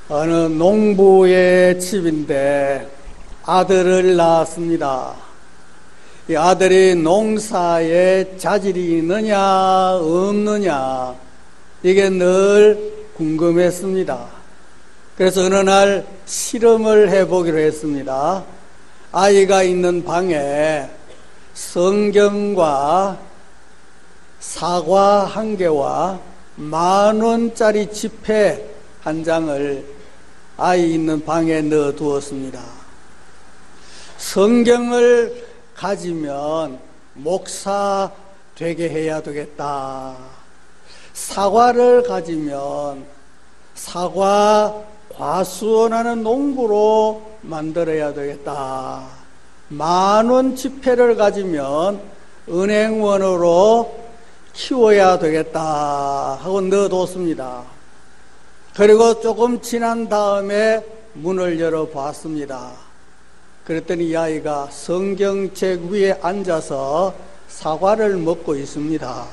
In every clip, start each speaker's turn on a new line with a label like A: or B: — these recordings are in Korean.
A: 어느 농부의 집인데 아들을 낳았습니다. 이 아들이 농사에 자질이 있느냐 없느냐 이게 늘 궁금했습니다. 그래서 어느 날 실험을 해보기로 했습니다. 아이가 있는 방에 성경과 사과 한 개와 10,000원짜리 지폐 한 장을 아이 있는 방에 넣어 두었습니다. 성경을 가지면 목사 되게 해야 되겠다. 사과를 가지면 사과 과수원하는 농부로 만들어야 되겠다. 10,000원 지폐를 가지면 은행원으로 키워야 되겠다 하고 넣어뒀습니다. 그리고 조금 지난 다음에 문을 열어봤습니다. 그랬더니 이 아이가 성경책 위에 앉아서 사과를 먹고 있습니다.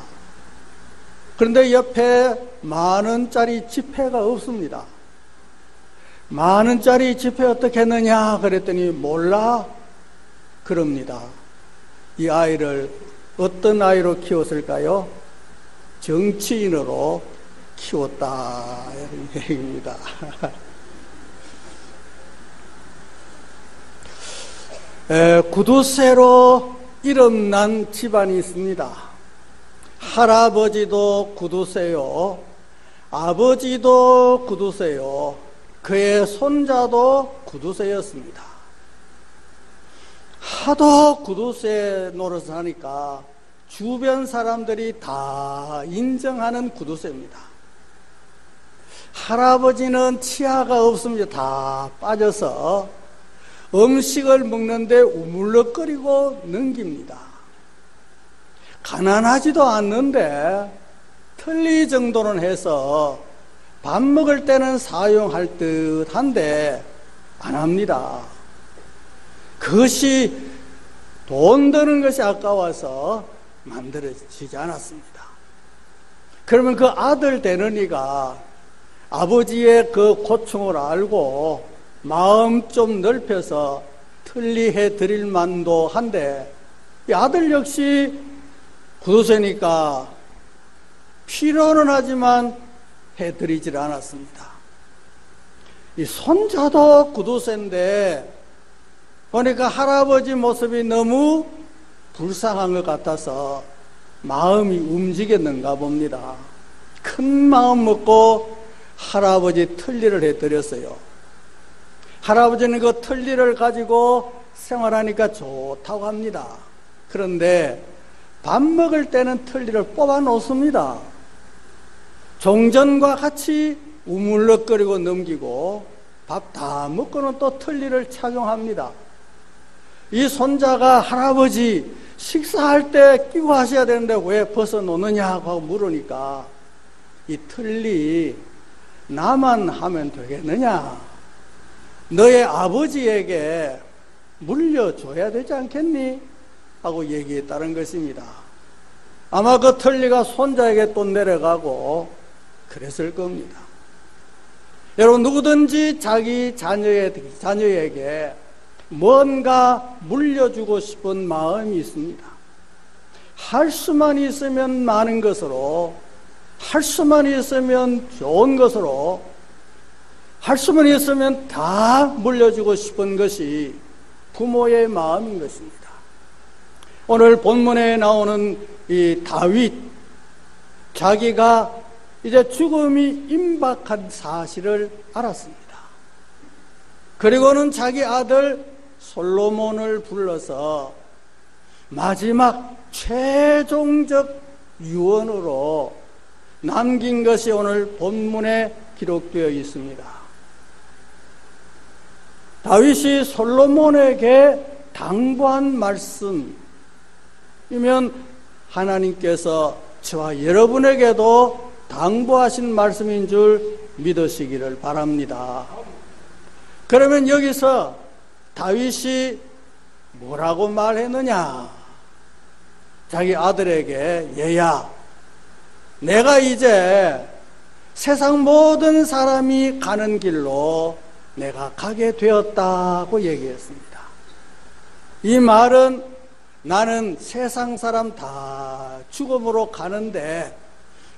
A: 그런데 옆에 10,000원짜리 지폐가 없습니다. 10,000원짜리 지폐 어떻게 했느냐 그랬더니 몰라 그럽니다. 이 아이를 어떤 아이로 키웠을까요? 정치인으로 키웠다 이런 얘기입니다. 구두쇠로 이름난 집안이 있습니다. 할아버지도 구두쇠요, 아버지도 구두쇠요, 그의 손자도 구두쇠였습니다. 하도 구두쇠 노릇을 하니까 주변 사람들이 다 인정하는 구두쇠입니다. 할아버지는 치아가 없습니다. 다 빠져서 음식을 먹는데 우물럭거리고 넘깁니다. 가난하지도 않는데 틀니 정도는 해서 밥 먹을 때는 사용할 듯한데 안 합니다. 그것이 돈 드는 것이 아까워서 만들어지지 않았습니다. 그러면 그 아들 되는이가 아버지의 그 고충을 알고 마음 좀 넓혀서 틀리해 드릴 만도 한데 이 아들 역시 구두쇠니까 필요는 하지만 해드리질 않았습니다. 이 손자도 구두쇠인데 보니까 할아버지 모습이 너무 불쌍한 것 같아서 마음이 움직였는가 봅니다. 큰 마음 먹고 할아버지 틀니를 해드렸어요. 할아버지는 그 틀니를 가지고 생활하니까 좋다고 합니다. 그런데 밥 먹을 때는 틀니를 뽑아 놓습니다. 종전과 같이 우물럭거리고 넘기고 밥 다 먹고는 또 틀니를 착용합니다. 이 손자가 할아버지 식사할 때 끼고 하셔야 되는데 왜 벗어놓느냐고 물으니까 이 틀니 나만 하면 되겠느냐? 너의 아버지에게 물려줘야 되지 않겠니? 하고 얘기했다는 것입니다. 아마 그 틀니가 손자에게 또 내려가고 그랬을 겁니다. 여러분, 누구든지 자기 자녀에게 뭔가 물려주고 싶은 마음이 있습니다. 할 수만 있으면 많은 것으로, 할 수만 있으면 좋은 것으로, 할 수만 있으면 다 물려주고 싶은 것이 부모의 마음인 것입니다. 오늘 본문에 나오는 이 다윗, 자기가 이제 죽음이 임박한 사실을 알았습니다. 그리고는 자기 아들 솔로몬을 불러서 마지막 최종적 유언으로 남긴 것이 오늘 본문에 기록되어 있습니다. 다윗이 솔로몬에게 당부한 말씀이면 하나님께서 저와 여러분에게도 당부하신 말씀인 줄 믿으시기를 바랍니다. 그러면 여기서 다윗이 뭐라고 말했느냐? 자기 아들에게, 얘야, 내가 이제 세상 모든 사람이 가는 길로 내가 가게 되었다고 얘기했습니다. 이 말은 나는 세상 사람 다 죽음으로 가는데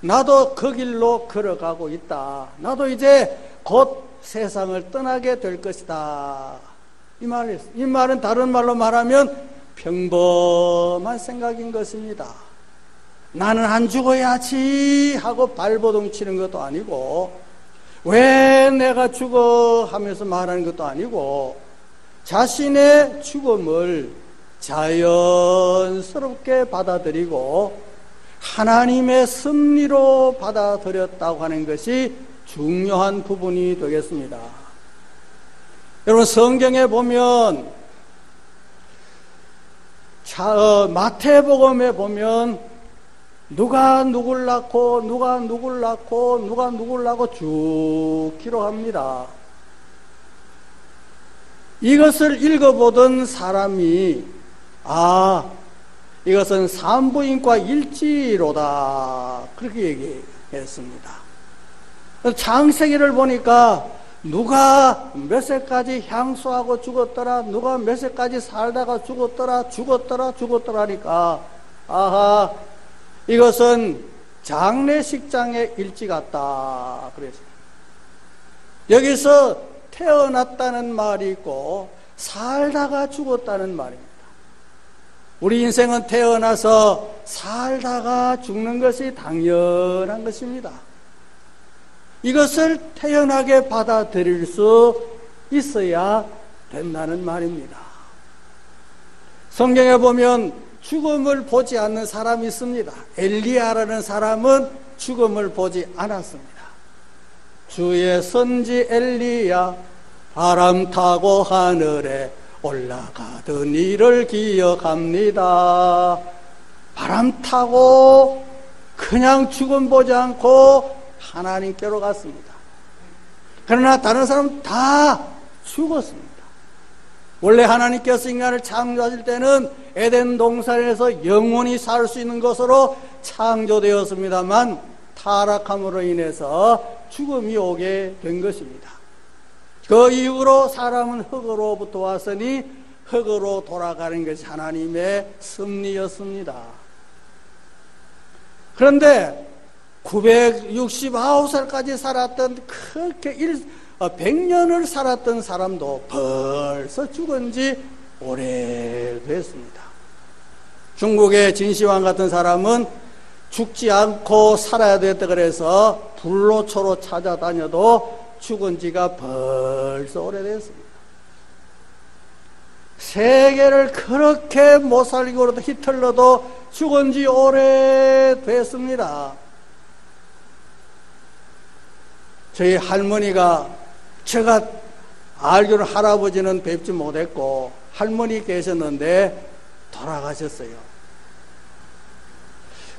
A: 나도 그 길로 걸어가고 있다. 나도 이제 곧 세상을 떠나게 될 것이다. 이 말은 다른 말로 말하면 평범한 생각인 것입니다. 나는 안 죽어야지 하고 발버둥 치는 것도 아니고 왜 내가 죽어 하면서 말하는 것도 아니고 자신의 죽음을 자연스럽게 받아들이고 하나님의 섭리로 받아들였다고 하는 것이 중요한 부분이 되겠습니다. 여러분, 성경에 보면 마태복음에 보면 누가 누굴 낳고 누가 누굴 낳고 누가 누굴 낳고 쭉 기록합니다. 이것을 읽어보던 사람이 이것은 산부인과 일지로다 그렇게 얘기했습니다. 창세기를 보니까 누가 몇 세까지 향수하고 죽었더라, 누가 몇 세까지 살다가 죽었더라 하니까 이것은 장례식장의 일지 같다 그랬어요. 여기서 태어났다는 말이 있고 살다가 죽었다는 말입니다. 우리 인생은 태어나서 살다가 죽는 것이 당연한 것입니다. 이것을 태연하게 받아들일 수 있어야 된다는 말입니다. 성경에 보면 죽음을 보지 않는 사람이 있습니다. 엘리야라는 사람은 죽음을 보지 않았습니다. 주의 선지 엘리야 바람 타고 하늘에 올라가던 일을 기억합니다. 바람 타고 그냥 죽음 보지 않고 하나님께로 갔습니다. 그러나 다른 사람은 다 죽었습니다. 원래 하나님께서 인간을 창조하실 때는 에덴 동산에서 영원히 살 수 있는 것으로 창조되었습니다만 타락함으로 인해서 죽음이 오게 된 것입니다. 그 이후로 사람은 흙으로부터 왔으니 흙으로 돌아가는 것이 하나님의 섭리였습니다. 그런데 969살까지 살았던 그렇게 100년을 살았던 사람도 벌써 죽은 지 오래됐습니다. 중국의 진시황 같은 사람은 죽지 않고 살아야 되겠다 그래서 불로초로 찾아다녀도 죽은 지가 벌써 오래됐습니다. 세계를 그렇게 못 살리고 그래도 히틀러도 죽은 지 오래됐습니다. 저희 할머니가, 제가 알기로 할아버지는 뵙지 못했고 할머니 계셨는데 돌아가셨어요.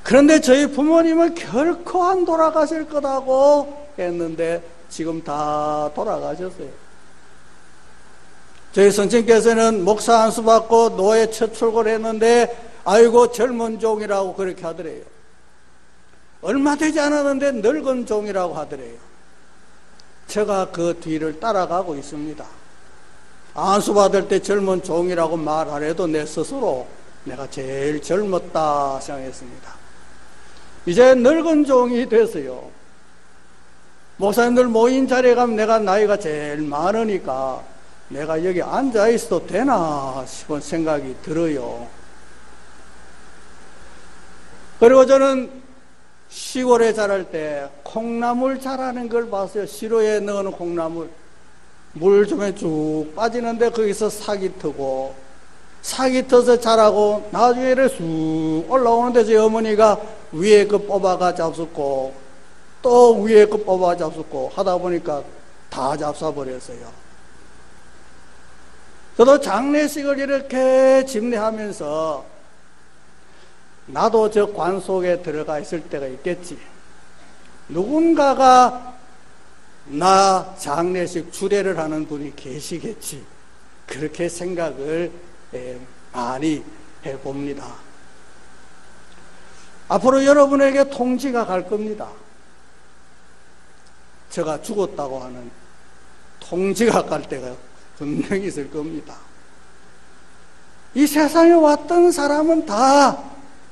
A: 그런데 저희 부모님은 결코 안 돌아가실 거라고 했는데 지금 다 돌아가셨어요. 저희 선생님께서는 목사 안수 받고 노예 첫 출고를 했는데 아이고 젊은 종이라고 그렇게 하더래요. 얼마 되지 않았는데 늙은 종이라고 하더래요. 제가 그 뒤를 따라가고 있습니다. 안수 받을 때 젊은 종이라고 말하래도 내 스스로 내가 제일 젊었다 생각했습니다. 이제 늙은 종이 됐어요. 목사님들 모인 자리에 가면 내가 나이가 제일 많으니까 내가 여기 앉아 있어도 되나 싶은 생각이 들어요. 그리고 저는 시골에 자랄 때 콩나물 자라는 걸 봤어요. 시로에 넣어놓은 콩나물 물 좀 쭉 빠지는데 거기서 삭이 트고 삭이 터서 자라고 나중에 쑥 올라오는데 저희 어머니가 위에 거 뽑아가 잡숫고 또 위에 거 뽑아 잡숫고 하다 보니까 다 잡숴버렸어요. 저도 장례식을 이렇게 집례하면서 나도 저 관 속에 들어가 있을 때가 있겠지. 누군가가 나 장례식 주례를 하는 분이 계시겠지. 그렇게 생각을 많이 해봅니다. 앞으로 여러분에게 통지가 갈 겁니다. 저가 죽었다고 하는 통지가 갈 때가 분명히 있을 겁니다. 이 세상에 왔던 사람은 다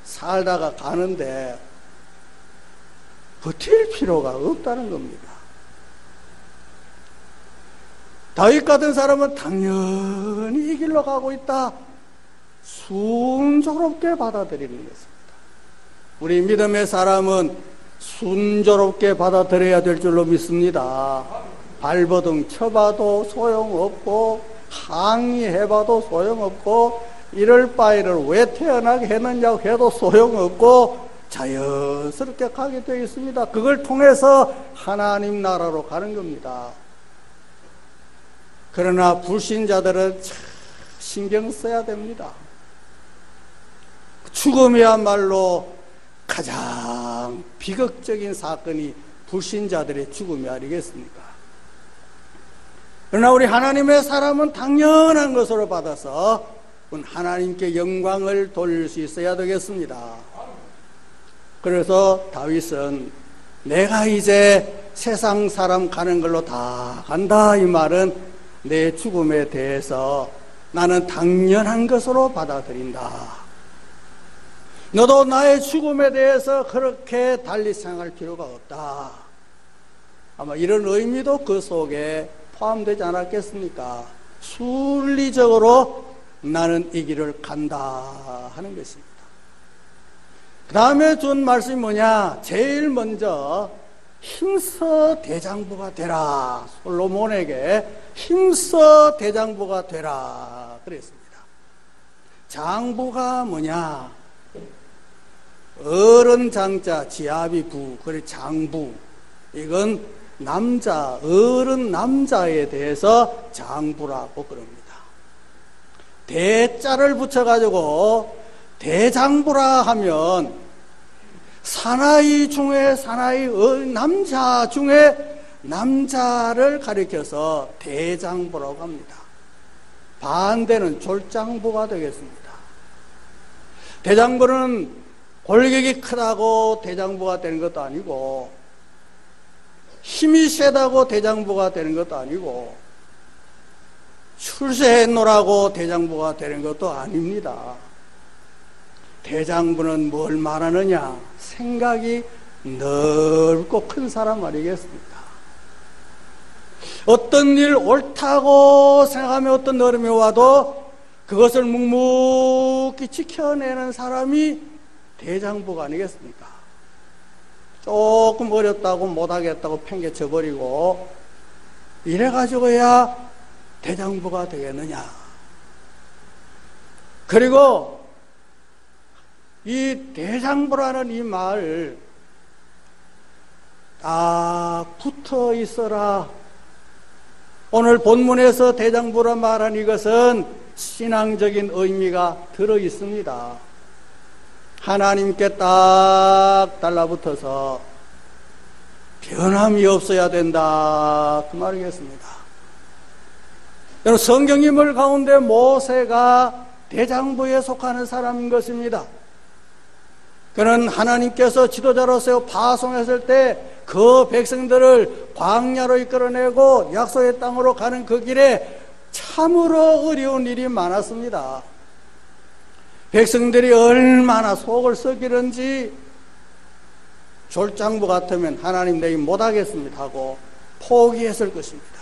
A: 살다가 가는데 버틸 필요가 없다는 겁니다. 다윗 같은 사람은 당연히 이 길로 가고 있다. 순조롭게 받아들이는 것입니다. 우리 믿음의 사람은 순조롭게 받아들여야 될 줄로 믿습니다. 발버둥 쳐봐도 소용없고 항의해봐도 소용없고 이럴 바에를 왜 태어나게 했느냐고 해도 소용없고 자연스럽게 가게 되어 있습니다. 그걸 통해서 하나님 나라로 가는 겁니다. 그러나 불신자들은 참 신경 써야 됩니다. 죽음이야말로 가장 비극적인 사건이 불신자들의 죽음이 아니겠습니까? 그러나 우리 하나님의 사람은 당연한 것으로 받아서 하나님께 영광을 돌릴 수 있어야 되겠습니다. 그래서 다윗은 내가 이제 세상 사람 가는 걸로 다 간다, 이 말은 내 죽음에 대해서 나는 당연한 것으로 받아들인다. 너도 나의 죽음에 대해서 그렇게 달리 생각할 필요가 없다. 아마 이런 의미도 그 속에 포함되지 않았겠습니까? 순리적으로 나는 이 길을 간다 하는 것입니다. 그 다음에 준 말씀이 뭐냐? 제일 먼저 힘써 대장부가 되라. 솔로몬에게 힘써 대장부가 되라 그랬습니다. 장부가 뭐냐? 어른 장자 지아비 부, 그래 장부. 이건 남자, 어른 남자에 대해서 장부라고 그럽니다. 대자를 붙여가지고 대장부라 하면 사나이 중에 사나이, 남자 중에 남자를 가리켜서 대장부라고 합니다. 반대는 졸장부가 되겠습니다. 대장부는 골격이 크다고 대장부가 되는 것도 아니고 힘이 세다고 대장부가 되는 것도 아니고 출세했노라고 대장부가 되는 것도 아닙니다. 대장부는 뭘 말하느냐? 생각이 넓고 큰 사람 아니겠습니까? 어떤 일 옳다고 생각하며 어떤 어려움이 와도 그것을 묵묵히 지켜내는 사람이 대장부가 아니겠습니까? 조금 어렵다고 못하겠다고 팽개쳐버리고 이래가지고야 대장부가 되겠느냐? 그리고 이 대장부라는 이 말 딱 붙어 있어라. 오늘 본문에서 대장부라 말한 이것은 신앙적인 의미가 들어 있습니다. 하나님께 딱 달라붙어서 변함이 없어야 된다, 그 말이겠습니다. 여러분, 성경인물 가운데 모세가 대장부에 속하는 사람인 것입니다. 그는 하나님께서 지도자로서 파송했을 때 그 백성들을 광야로 이끌어내고 약속의 땅으로 가는 그 길에 참으로 어려운 일이 많았습니다. 백성들이 얼마나 속을 썩이는지 졸장부 같으면 하나님 내게 못하겠습니다 하고 포기했을 것입니다.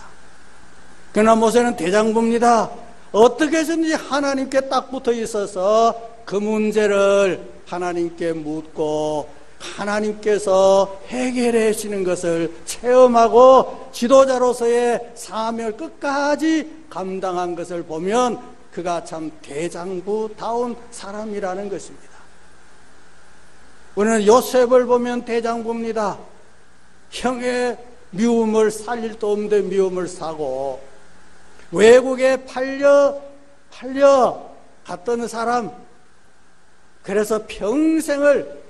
A: 그러나 모세는 대장부입니다. 어떻게 해서든지 하나님께 딱 붙어 있어서 그 문제를 하나님께 묻고 하나님께서 해결해 주시는 것을 체험하고 지도자로서의 사명을 끝까지 감당한 것을 보면 그가 참 대장부다운 사람이라는 것입니다. 우리는 요셉을 보면 대장부입니다. 형의 미움을 살 일도 없는데 미움을 사고 외국에 팔려 갔던 사람, 그래서 평생을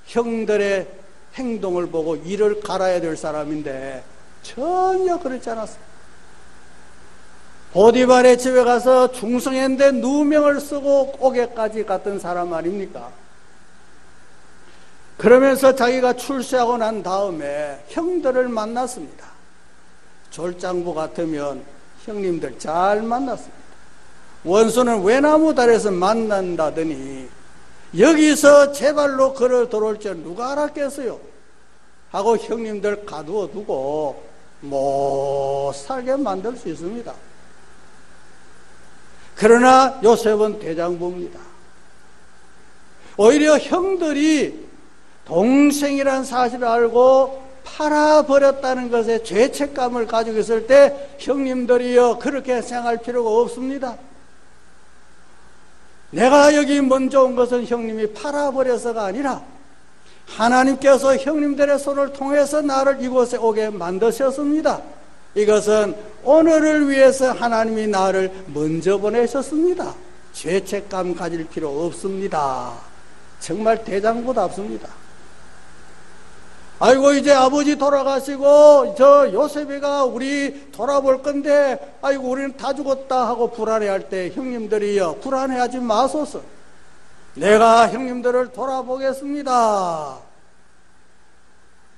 A: 형들의 행동을 보고 이를 갈아야 될 사람인데 전혀 그렇지 않았습니다. 보디발의 집에 가서 중성했는데 누명을 쓰고 옥에까지 갔던 사람 아닙니까? 그러면서 자기가 출세하고 난 다음에 형들을 만났습니다. 졸장부 같으면 형님들 잘 만났습니다. 원수는 외나무다리에서 만난다더니 여기서 제 발로 걸어 들어올 줄 누가 알았겠어요? 하고 형님들 가두어 두고 못 살게 만들 수 있습니다. 그러나 요셉은 대장부입니다. 오히려 형들이 동생이란 사실을 알고 팔아버렸다는 것에 죄책감을 가지고 있을 때 형님들이요 그렇게 생각할 필요가 없습니다. 내가 여기 먼저 온 것은 형님이 팔아버려서가 아니라 하나님께서 형님들의 손을 통해서 나를 이곳에 오게 만드셨습니다. 이것은 오늘을 위해서 하나님이 나를 먼저 보내셨습니다. 죄책감 가질 필요 없습니다. 정말 대장부답습니다. 아이고 이제 아버지 돌아가시고 저 요셉이가 우리 돌아볼 건데 아이고 우리는 다 죽었다 하고 불안해할 때 형님들이요 불안해하지 마소서. 내가 형님들을 돌아보겠습니다.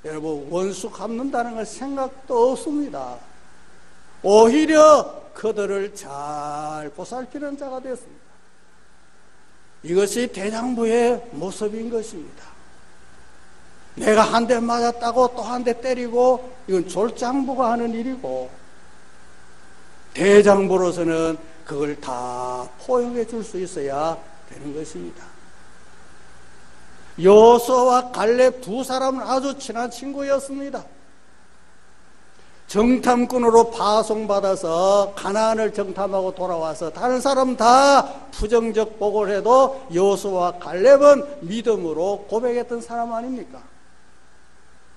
A: 여러분 원수 갚는다는 걸 생각도 없습니다. 오히려 그들을 잘 보살피는 자가 됐습니다. 이것이 대장부의 모습인 것입니다. 내가 한 대 맞았다고 또 한 대 때리고 이건 졸장부가 하는 일이고 대장부로서는 그걸 다 포용해 줄 수 있어야 되는 것입니다. 여호수아와 갈렙 두 사람은 아주 친한 친구였습니다. 정탐꾼으로 파송받아서 가나안을 정탐하고 돌아와서 다른 사람 다 부정적 보고를 해도 여호수아와 갈렙은 믿음으로 고백했던 사람 아닙니까?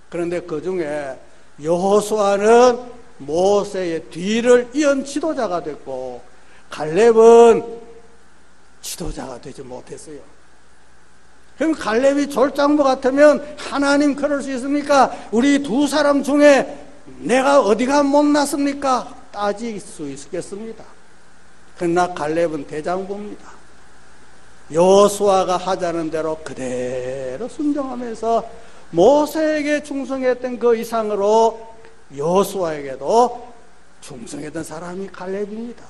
A: 그런데 그 중에 여호수아는 모세의 뒤를 이은 지도자가 됐고 갈렙은 지도자가 되지 못했어요. 그럼 갈렙이 졸장부 같으면 하나님 그럴 수 있습니까? 우리 두 사람 중에 내가 어디가 못났습니까? 따질 수 있겠습니다. 그러나 갈렙은 대장부입니다. 여호수아가 하자는 대로 그대로 순종하면서 모세에게 충성했던 그 이상으로 여호수아에게도 충성했던 사람이 갈렙입니다.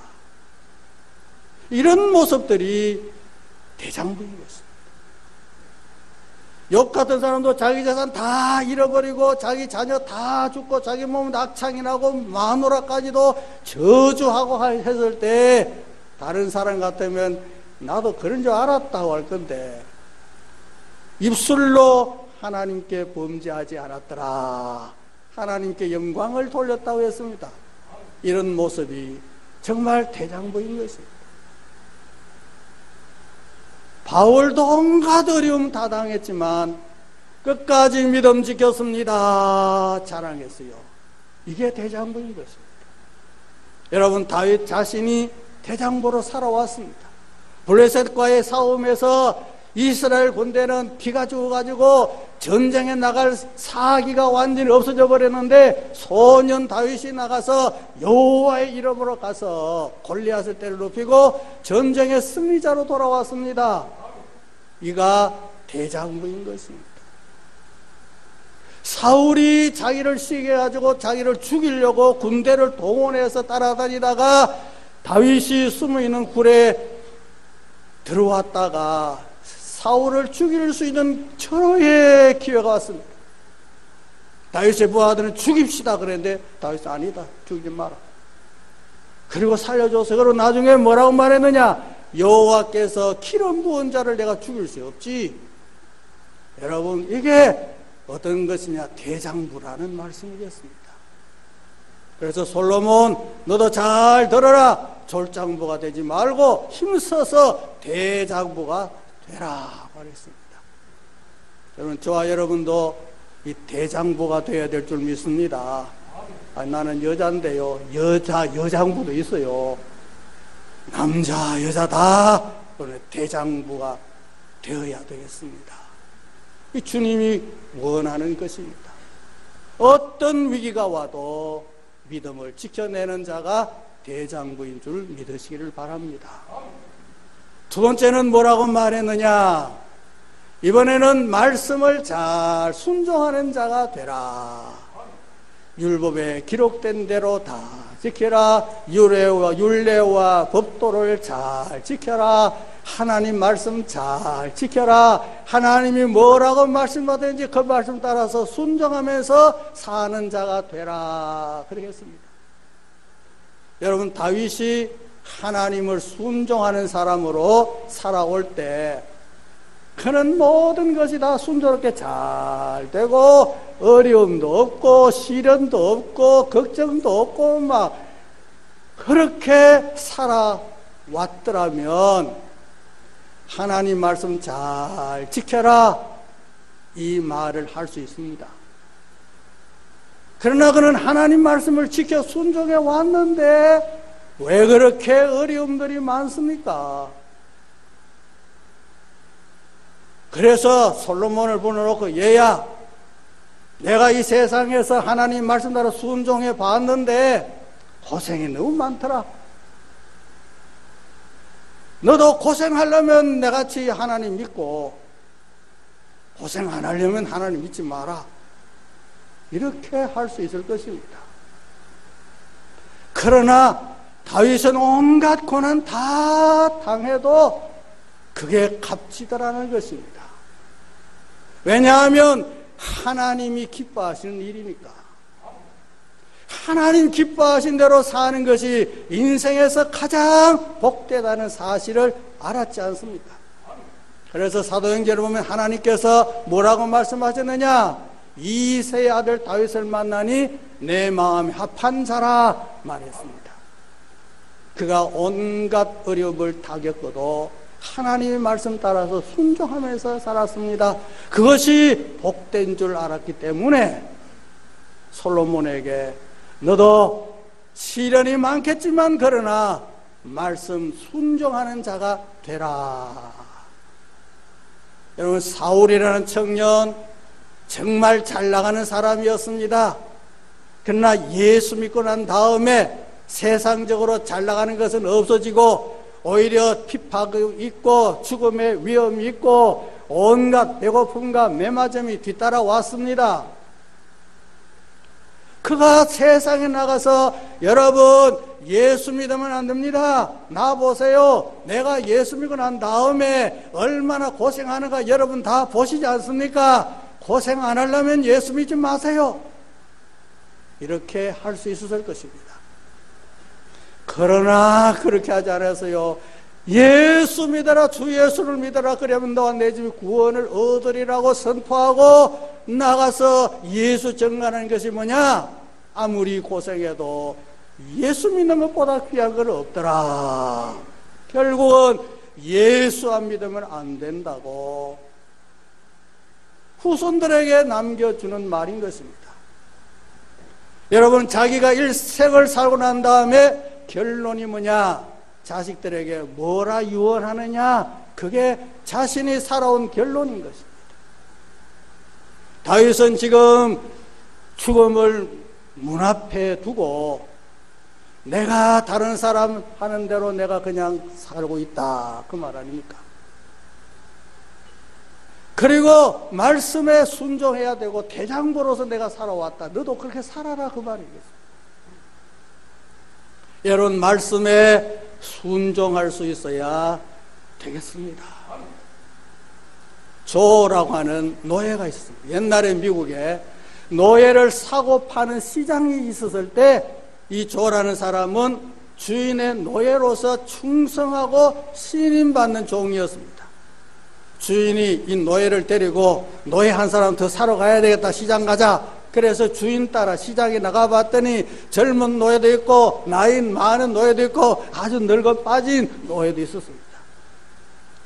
A: 이런 모습들이 대장부인 것입니다. 욥 같은 사람도 자기 재산 다 잃어버리고 자기 자녀 다 죽고 자기 몸은 악창이 나고 마누라까지도 저주하고 했을 때 다른 사람 같으면 나도 그런 줄 알았다고 할 건데 입술로 하나님께 범죄하지 않았더라 하나님께 영광을 돌렸다고 했습니다. 이런 모습이 정말 대장부인 것입니다. 바울도 온갖 어려움 다 당했지만 끝까지 믿음 지켰습니다. 자랑했어요. 이게 대장부인 것입니다. 여러분 다윗 자신이 대장부로 살아왔습니다. 블레셋과의 싸움에서 이스라엘 군대는 피가 죽어가지고 전쟁에 나갈 사기가 완전히 없어져 버렸는데 소년 다윗이 나가서 여호와의 이름으로 가서 골리앗을 때를 눕히고 전쟁의 승리자로 돌아왔습니다. 이가 대장부인 것입니다. 사울이 자기를 시게 가지고 자기를 죽이려고 군대를 동원해서 따라다니다가 다윗이 숨어있는 굴에 들어왔다가 사울을 죽일 수 있는 천호의 기회가 왔습니다. 다윗의 부하들은 죽입시다 그랬는데 다윗은 아니다, 죽이지 마라. 그리고 살려줘서 그리고 나중에 뭐라고 말했느냐? 여호와께서 기름 부은 자를 내가 죽일 수 없지. 여러분 이게 어떤 것이냐? 대장부라는 말씀이겠습니다. 그래서 솔로몬 너도 잘 들어라. 졸장부가 되지 말고 힘써서 대장부가 되라 말했습니다. 여러분 저와 여러분도 이 대장부가 되어야 될 줄 믿습니다. 나는 여자인데요. 여장부도 있어요. 남자 여자 다 대장부가 되어야 되겠습니다. 이 주님이 원하는 것입니다. 어떤 위기가 와도 믿음을 지켜내는 자가 대장부인 줄 믿으시기를 바랍니다. 두 번째는 뭐라고 말했느냐? 이번에는 말씀을 잘 순종하는 자가 되라. 율법에 기록된 대로 다 지켜라. 율례와 법도를 잘 지켜라. 하나님 말씀 잘 지켜라. 하나님이 뭐라고 말씀하든지 그 말씀 따라서 순종하면서 사는 자가 되라. 그렇게 했습니다. 여러분, 다윗이 하나님을 순종하는 사람으로 살아올 때 그는 모든 것이 다 순조롭게 잘 되고 어려움도 없고 시련도 없고 걱정도 없고 막 그렇게 살아왔더라면 하나님 말씀 잘 지켜라 이 말을 할 수 있습니다. 그러나 그는 하나님 말씀을 지켜 순종해 왔는데 왜 그렇게 어려움들이 많습니까? 그래서 솔로몬을 불러놓고 얘야, 내가 이 세상에서 하나님 말씀 따라 순종해 봤는데 고생이 너무 많더라. 너도 고생하려면 내같이 하나님 믿고 고생 안 하려면 하나님 믿지 마라. 이렇게 할 수 있을 것입니다. 그러나 다윗은 온갖 고난 다 당해도 그게 값지더라는 것입니다. 왜냐하면 하나님이 기뻐하시는 일이니까. 하나님 기뻐하신 대로 사는 것이 인생에서 가장 복되다는 사실을 알았지 않습니까? 그래서 사도행전을 보면 하나님께서 뭐라고 말씀하셨느냐? 이새의 아들 다윗을 만나니 내 마음에 합한 자라 말했습니다. 그가 온갖 어려움을 다 겪어도 하나님의 말씀 따라서 순종하면서 살았습니다. 그것이 복된 줄 알았기 때문에 솔로몬에게 너도 시련이 많겠지만 그러나 말씀 순종하는 자가 되라. 여러분, 사울이라는 청년 정말 잘 나가는 사람이었습니다. 그러나 예수 믿고 난 다음에 세상적으로 잘 나가는 것은 없어지고 오히려 핍박이 있고 죽음의 위험이 있고 온갖 배고픔과 매맞음이 뒤따라 왔습니다. 그가 세상에 나가서 여러분 예수 믿으면 안 됩니다. 나 보세요. 내가 예수 믿고 난 다음에 얼마나 고생하는가 여러분 다 보시지 않습니까? 고생 안 하려면 예수 믿지 마세요. 이렇게 할 수 있었을 것입니다. 그러나 그렇게 하지 않았어요. 예수 믿어라, 주 예수를 믿어라. 그러면 너와 내 집이 구원을 얻으리라고 선포하고 나가서 예수 증거하는 것이 뭐냐? 아무리 고생해도 예수 믿는 것보다 귀한 건 없더라. 결국은 예수 안 믿으면 안 된다고 후손들에게 남겨주는 말인 것입니다. 여러분, 자기가 일생을 살고 난 다음에 결론이 뭐냐? 자식들에게 뭐라 유언하느냐? 그게 자신이 살아온 결론인 것입니다. 다윗은 지금 죽음을 문 앞에 두고 내가 다른 사람 하는 대로 내가 그냥 살고 있다, 그 말 아닙니까? 그리고 말씀에 순종해야 되고 대장부로서 내가 살아왔다, 너도 그렇게 살아라, 그 말이겠어요. 여러분, 말씀에 순종할 수 있어야 되겠습니다. 조라고 하는 노예가 있었습니다. 옛날에 미국에 노예를 사고 파는 시장이 있었을 때 이 조라는 사람은 주인의 노예로서 충성하고 신임받는 종이었습니다. 주인이 이 노예를 데리고 노예 한 사람 더 사러 가야 되겠다, 시장 가자. 그래서 주인 따라 시장에 나가봤더니 젊은 노예도 있고 나이 많은 노예도 있고 아주 늙어 빠진 노예도 있었습니다.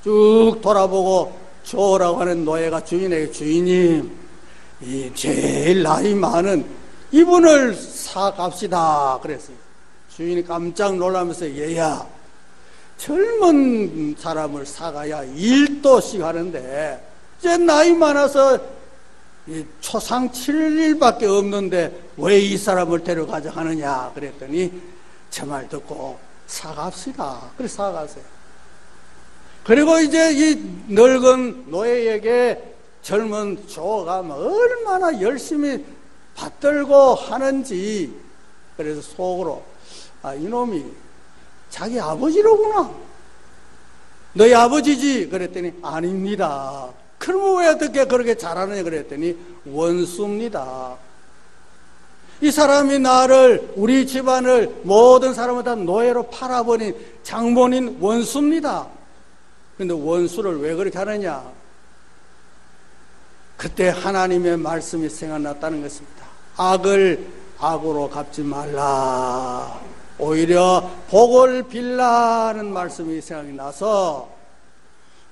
A: 쭉 돌아보고 조라고 하는 노예가 주인에게, 주인님, 이 제일 나이 많은 이분을 사갑시다 그랬어요. 주인이 깜짝 놀라면서, 얘야, 젊은 사람을 사가야 1도씩 하는데 이제 나이 많아서 초상 7일밖에 없는데 왜 이 사람을 데려가자 하느냐 그랬더니 제 말 듣고 사갑시다. 그래서 사가세요. 그리고 이제 이 늙은 노예에게 젊은 조가 얼마나 열심히 받들고 하는지, 그래서 속으로 이놈이 자기 아버지로구나, 너희 아버지지 그랬더니 아닙니다. 그러면 왜 어떻게 그렇게 잘하느냐 그랬더니 원수입니다. 이 사람이 나를, 우리 집안을, 모든 사람을 다 노예로 팔아버린 장본인 원수입니다. 근데 원수를 왜 그렇게 하느냐? 그때 하나님의 말씀이 생각났다는 것입니다. 악을 악으로 갚지 말라, 오히려 복을 빌라는 말씀이 생각이 나서,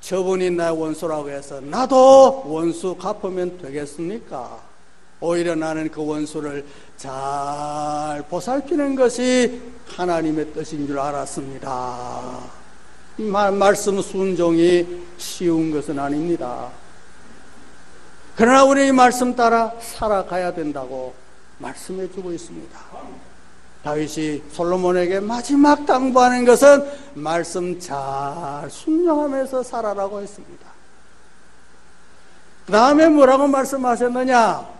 A: 저분이 나의 원수라고 해서 나도 원수 갚으면 되겠습니까? 오히려 나는 그 원수를 잘 보살피는 것이 하나님의 뜻인 줄 알았습니다. 말씀 순종이 쉬운 것은 아닙니다. 그러나 우리 이 말씀 따라 살아가야 된다고 말씀해 주고 있습니다. 다윗이 솔로몬에게 마지막 당부하는 것은 말씀 잘 순종하면서 살아라고 했습니다. 그 다음에 뭐라고 말씀하셨느냐?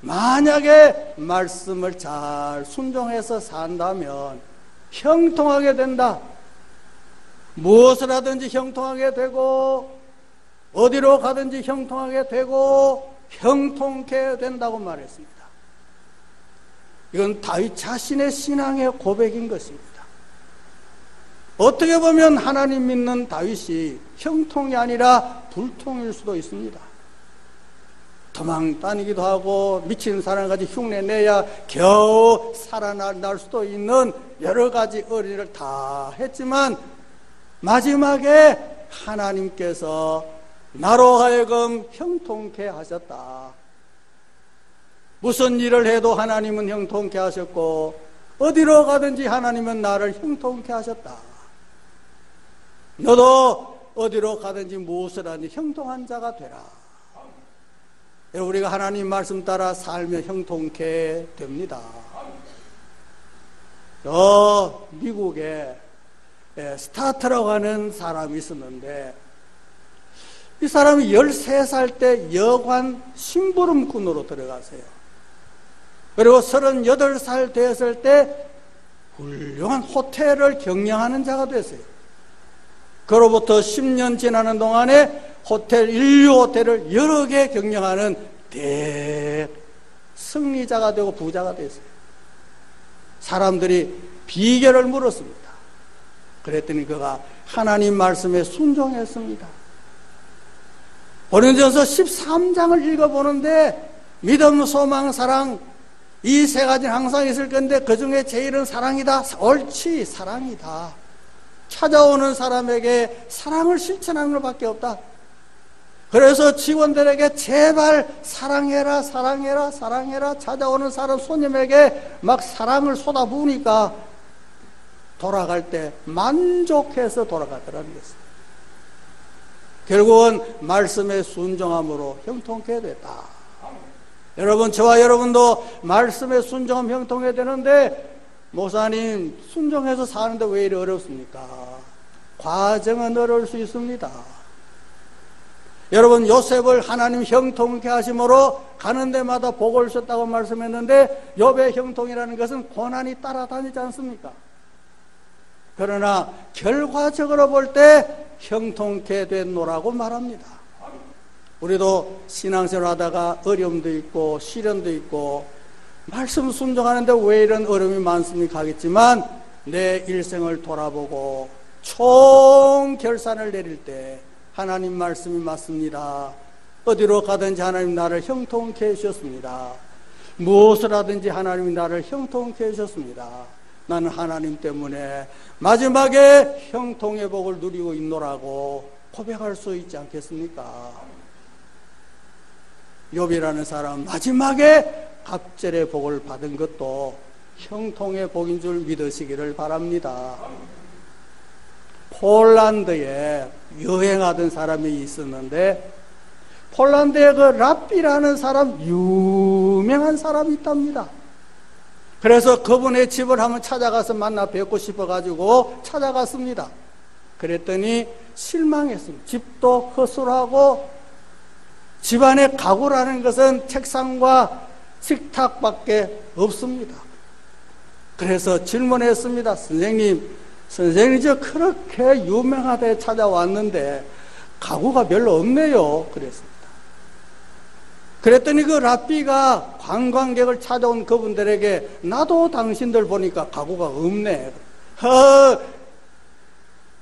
A: 만약에 말씀을 잘 순종해서 산다면 형통하게 된다. 무엇을 하든지 형통하게 되고, 어디로 가든지 형통하게 되고, 형통케 된다고 말했습니다. 이건 다윗 자신의 신앙의 고백인 것입니다. 어떻게 보면 하나님 믿는 다윗이 형통이 아니라 불통일 수도 있습니다. 도망 다니기도 하고 미친 사람같이 흉내내야 겨우 살아날 수도 있는 여러 가지 어린이를 다 했지만, 마지막에 하나님께서 나로 하여금 형통케 하셨다. 무슨 일을 해도 하나님은 형통케 하셨고, 어디로 가든지 하나님은 나를 형통케 하셨다. 너도 어디로 가든지 무엇을 하든지 형통한 자가 되라. 우리가 하나님 말씀 따라 살면 형통케 됩니다. 미국에 스타트라고 하는 사람이 있었는데, 이 사람이 13살 때 여관 심부름꾼으로 들어가세요. 그리고 38살 되었을 때 훌륭한 호텔을 경영하는 자가 됐어요. 그로부터 10년 지나는 동안에 인류 호텔을 여러 개 경영하는 승리자가 되고 부자가 됐어요. 사람들이 비결을 물었습니다. 그랬더니 그가 하나님 말씀에 순종했습니다. 고린도전서 13장을 읽어보는데 믿음, 소망, 사랑, 이 세 가지는 항상 있을 건데 그 중에 제일은 사랑이다. 옳지, 사랑이다. 찾아오는 사람에게 사랑을 실천하는 것밖에 없다. 그래서 직원들에게 제발 사랑해라, 사랑해라, 사랑해라. 찾아오는 사람, 손님에게 막 사랑을 쏟아부으니까 돌아갈 때 만족해서 돌아가더라는 것입니다. 결국은 말씀에 순종함으로 형통케 됐다. 여러분, 저와 여러분도 말씀에 순종하면 형통해야 되는데, 목사님 순종해서 사는데 왜 이리 어렵습니까? 과정은 어려울 수 있습니다. 여러분, 요셉을 하나님 형통케 하심으로 가는 데마다 복을 주셨다고 말씀했는데, 욥의 형통이라는 것은 고난이 따라다니지 않습니까? 그러나 결과적으로 볼 때 형통케 됐노라고 말합니다. 우리도 신앙생활 하다가 어려움도 있고 시련도 있고 말씀 순종하는데 왜 이런 어려움이 많습니까 하겠지만, 내 일생을 돌아보고 총 결산을 내릴 때 하나님 말씀이 맞습니다. 어디로 가든지 하나님 나를 형통케 해주셨습니다. 무엇을 하든지 하나님이 나를 형통케 해주셨습니다. 나는 하나님 때문에 마지막에 형통의 복을 누리고 있노라고 고백할 수 있지 않겠습니까? 욥이라는 사람 마지막에 갑절의 복을 받은 것도 형통의 복인 줄 믿으시기를 바랍니다. 폴란드에 여행하던 사람이 있었는데, 폴란드에 그 랍비라는 사람, 유명한 사람이 있답니다. 그래서 그분의 집을 한번 찾아가서 만나 뵙고 싶어가지고 찾아갔습니다. 그랬더니 실망했습니다. 집도 허술하고 집안의 가구라는 것은 책상과 식탁밖에 없습니다. 그래서 질문했습니다. 선생님 저 그렇게 유명하게 찾아왔는데 가구가 별로 없네요. 그랬습니다. 그랬더니 그 랍비가 관광객을 찾아온 그분들에게 나도 당신들 보니까 가구가 없네.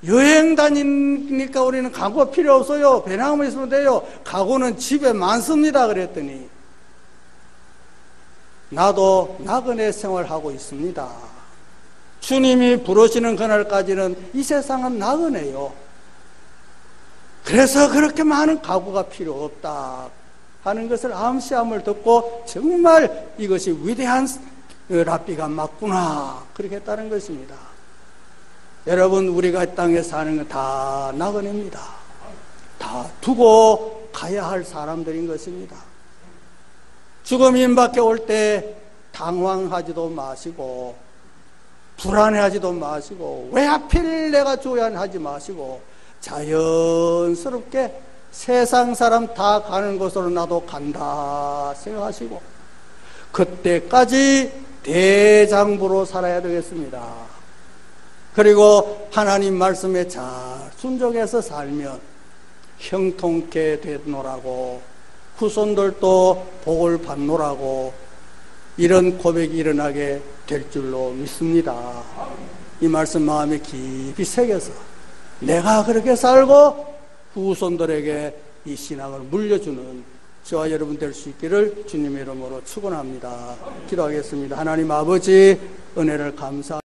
A: 여행 다니니까 우리는 가구가 필요 없어요. 배낭만 있으면 돼요. 가구는 집에 많습니다. 그랬더니 나도 나그네 생활하고 있습니다. 주님이 부르시는 그날까지는 이 세상은 나그네요. 그래서 그렇게 많은 가구가 필요 없다 하는 것을 암시함을 듣고 정말 이것이 위대한 랍비가 맞구나 그렇게 했다는 것입니다. 여러분, 우리가 이 땅에 사는 건 다 나그네입니다. 다 두고 가야 할 사람들인 것입니다. 죽음이 임박해 올 때 당황하지도 마시고 불안해하지도 마시고 왜 하필 내가 죽어야 하지 마시고 자연스럽게 세상 사람 다 가는 곳으로 나도 간다 생각하시고 그때까지 대장부로 살아야 되겠습니다. 그리고 하나님 말씀에 잘 순종해서 살면 형통케 되노라고 후손들도 복을 받노라고 이런 고백이 일어나게 될 줄로 믿습니다. 이 말씀 마음에 깊이 새겨서 내가 그렇게 살고 후손들에게 이 신앙을 물려주는 저와 여러분 될 수 있기를 주님의 이름으로 축원합니다. 기도하겠습니다. 하나님 아버지 은혜를 감사합니다.